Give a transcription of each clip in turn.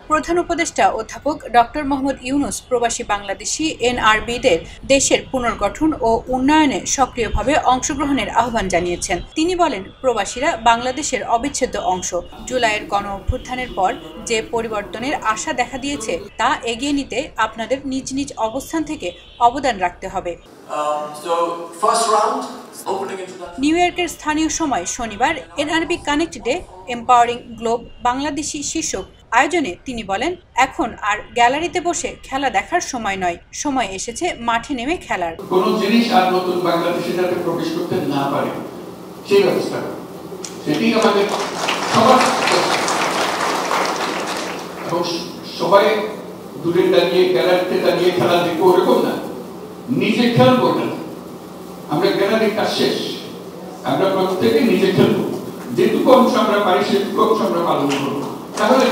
প্রধান উপদেষ্টা অধ্যাপক ডক্টর মোহাম্মদ ইউনূস প্রবাসী বাংলাদেশি এনআরবিদের দেশের পুনর্গঠন ও উন্নয়নে সক্রিয়ভাবে অংশগ্রহণের আহ্বান জানিয়েছেন। তিনি বলেন, প্রবাসীরা বাংলাদেশের অবিচ্ছেদ্য অংশ। জুলাইয়ের গণঅভ্যুত্থানের পর যে পরিবর্তনের আশা দেখা দিয়েছে তা এগিয়ে নিতে আপনাদের নিজ নিজ অবস্থান থেকে অবদান রাখতে হবে। নিউ ইয়র্কের স্থানীয় সময় শনিবার NRB connect day empowering globe Bangladeshi শীর্ষক আয়োজনে তিনি বলেন, এখন আর গ্যালারিতে বসে খেলা দেখার সময় নয়, সময় এসেছে মাঠে নেমে খেলার। কোন জিনিস আর নতুন বাংলাদেশে যাতে প্রবেশ করতে না পারে সেই ব্যবস্থা, সেটি আমাদের সবার। এবং সবাই দূরে দাঁড়িয়ে গ্যালারিতে দাঁড়িয়ে খেলা দেখবো ওরকম না, নিজে খেলবো না। আমরা গ্যালারির কাজ শেষ, আমরা প্রত্যেকে নিজে খেলবো, যেটুকু অংশ আমরা পারি সেটুকু অংশ আমরা পালন করবো। তাহলে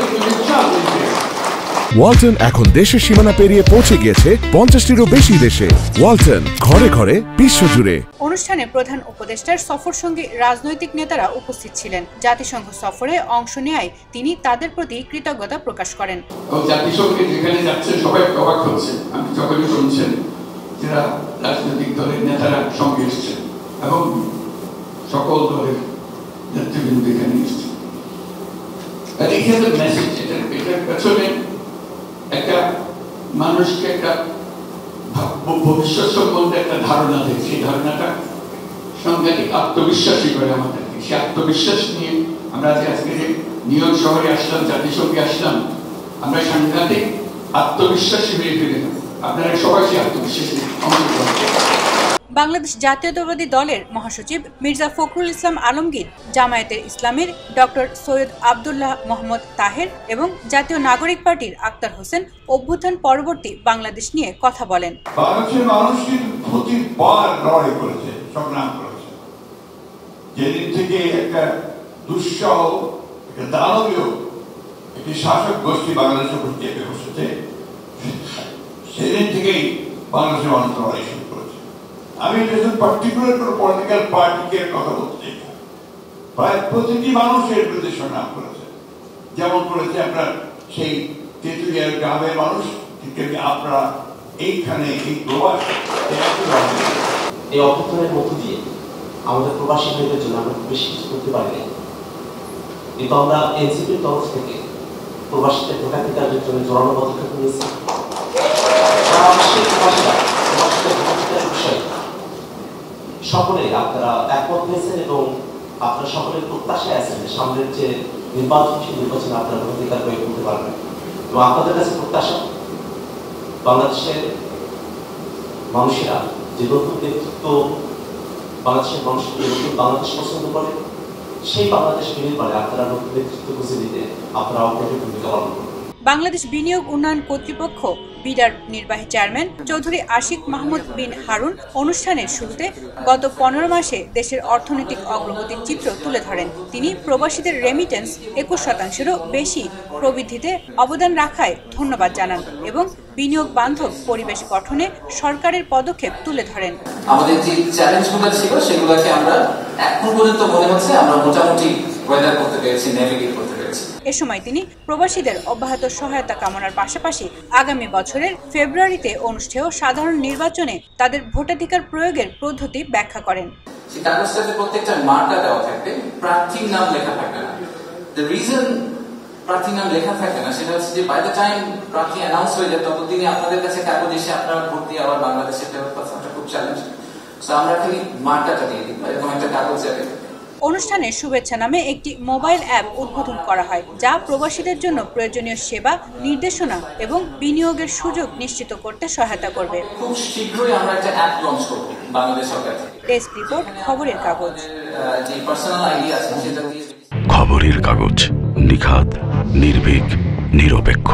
ওয়ালটন এখন দেশের সীমানা পেরিয়ে পৌঁছে গিয়েছে 50টিরও বেশি দেশে। ওয়ালটন, ঘরে ঘরে বিশ্বজুড়ে। অনুষ্ঠানে প্রধান উপদেষ্টার সফর সঙ্গে রাজনৈতিক নেতারা উপস্থিত ছিলেন। জাতিসংঘ সফরে অংশ নেয় তিনি তাদের প্রতি কৃতজ্ঞতা প্রকাশ করেন। জাতিসংঘে যেখানে যাচ্ছে সবাই অবাক হচ্ছে, আমি যখনই শুনছেন যারা রাজনৈতিক দলের নেতারা সঙ্গে এসছেন এবং সকল দলের নেতৃবৃন্দ এখানে এসছেন। এটার পেছনে একটা মানুষকে একটা ভবিষ্যৎ সম্বন্ধে একটা ধারণা দেয়, সেই ধারণাটা সাংঘাতিক আত্মবিশ্বাসী করে আমাদেরকে। সেই আত্মবিশ্বাস নিয়ে আমরা আজকে নিউ ইয়র্ক শহরে আসলাম, জাতিসংঘে আসলাম, আমরা সাংঘাতিক আত্মবিশ্বাসী হয়ে ফিরে গেলাম। আপনারা সবাই সেই আত্মবিশ্বাসী অংশগ্রহণ করেন। বাংলাদেশ জাতীয়তাবাদী দলের মহাসচিব মির্জা ফখরুল ইসলাম আলমগীর, জামায়াতের ইসলামীর ডক্টর সৈয়দ আব্দুল্লাহ মোহাম্মদ তাহের এবং জাতীয় নাগরিক পার্টির আক্তার হোসেন অভ্যুত্থান পরবর্তী বাংলাদেশ নিয়ে কথা বলেন। বাংলাদেশের মানুষের প্রতিবার লড়াই করেছে, সংগ্রাম করেছে। যেদিন থেকে একটা দুঃসহ একটা দানবীয় একটি শাসক গোষ্ঠী বাংলাদেশের উপর চেপে বসেছে, সেদিন থেকেই বাংলাদেশের মানুষ লড়াই শুরু করেছে। আমি পার্টিকুলার কোনো পলিটিক্যাল পার্টিকে কথা বলতে চাই না, প্রায় প্রতিটি মানুষের বিরুদ্ধে সংগ্রাম করেছে। যেমন করেছে আপনার সেই তেঁতুলিয়ার গ্রামের মানুষ, আপনারা এইখানে এই প্রবাস এই অভ্যুত্থানের মধ্য দিয়ে আমাদের প্রবাসী ভাইদের জন্য আমরা বেশি কিছু করতে পারিনি, কিন্তু আমরা এনসিপির তরফ থেকে প্রবাসীদের ভোটাধিকারের জন্য জোরালো পদক্ষেপ নিয়েছি। সকলেই আপনারা একমত হয়েছেন এবং আপনারা সকলের প্রত্যাশায় আছেন সামনের যে নির্বাচন, সেই নির্বাচনে আপনারা ভোটাধিকার প্রয়োগ করতে পারবেন। এবং আপনাদের কাছে প্রত্যাশা, বাংলাদেশের মানুষেরা যে নতুন নেতৃত্ব, বাংলাদেশের মানুষ যে নতুন বাংলাদেশ পছন্দ করে, সেই বাংলাদেশ বিনির্মাণে আপনারা নতুন নেতৃত্ব খুঁজে দিতে আপনারা অগ্রণী ভূমিকা পালন করবেন। বাংলাদেশ বিনিয়োগ উন্নয়ন কর্তৃপক্ষ বিডার নির্বাহী চেয়ারম্যান চৌধুরী আশিক মাহমুদ বিন হারুন অনুষ্ঠানের শুরুতে গত 15 মাসে দেশের অর্থনৈতিক অগ্রগতির চিত্র তুলে ধরেন। তিনি প্রবাসীদের রেমিটেন্স 21%-এরও বেশি প্রবৃদ্ধিতে অবদান রাখায় ধন্যবাদ জানান এবং বিনিয়োগ বান্ধব পরিবেশ গঠনে সরকারের পদক্ষেপ তুলে ধরেন। আমাদের যে চ্যালেঞ্জগুলো ছিল সেগুলোকে আমরা এখন পর্যন্ত মনে হচ্ছে আমরা মোটামুটি ওয়েদার করতে পেরেছি, নেভিগেট করতে পেরেছি। এ সময় তিনি প্রবাসীদের অব্যাহত সহায়তা কামনার পাশাপাশি আগামী বছরের ফেব্রুয়ারিতে অনুষ্ঠেয় সাধারণ নির্বাচনে তাদের ভোটাধিকার প্রয়োগের পদ্ধতি ব্যাখ্যা করেন। কাগজটাতে প্রত্যেকটা মার্কা দেওয়া থাকবে, প্রার্থীর নাম লেখা থাকবে না। দ্য রিজন প্রার্থীর নাম লেখা থাকে না সেটা হচ্ছে যে বাই দ্য টাইম প্রার্থী অ্যানাউন্স হয়ে যায় ততদিনে আপনাদের কাছে কাগজ এসে আপনারা ভোট দিয়ে আবার বাংলাদেশে ফেরত পাচ্ছেন, খুব চ্যালেঞ্জ। সো আমরা খালি মার্কাটা দিয়ে দিই, এরকম একটা কাগজ যাবে। অনুষ্ঠানে শুভেচ্ছা নামে একটি মোবাইল অ্যাপ উদ্বোধন করা হয়, যা প্রবাসীদের জন্য প্রয়োজনীয় সেবা, নির্দেশনা এবং বিনিয়োগের সুযোগ নিশ্চিত করতে সহায়তা করবে। খুব শীঘ্রই আমরা একটা অ্যাপ লঞ্চ করব বাংলাদেশ সরকার থেকে। ডেস্ক রিপোর্ট, খবরের কাগজ। যে পার্সোনাল আইডি আছে সেটা দিয়ে। খবরের কাগজ, নিখাত, নির্ভীক, নিরপেক্ষ।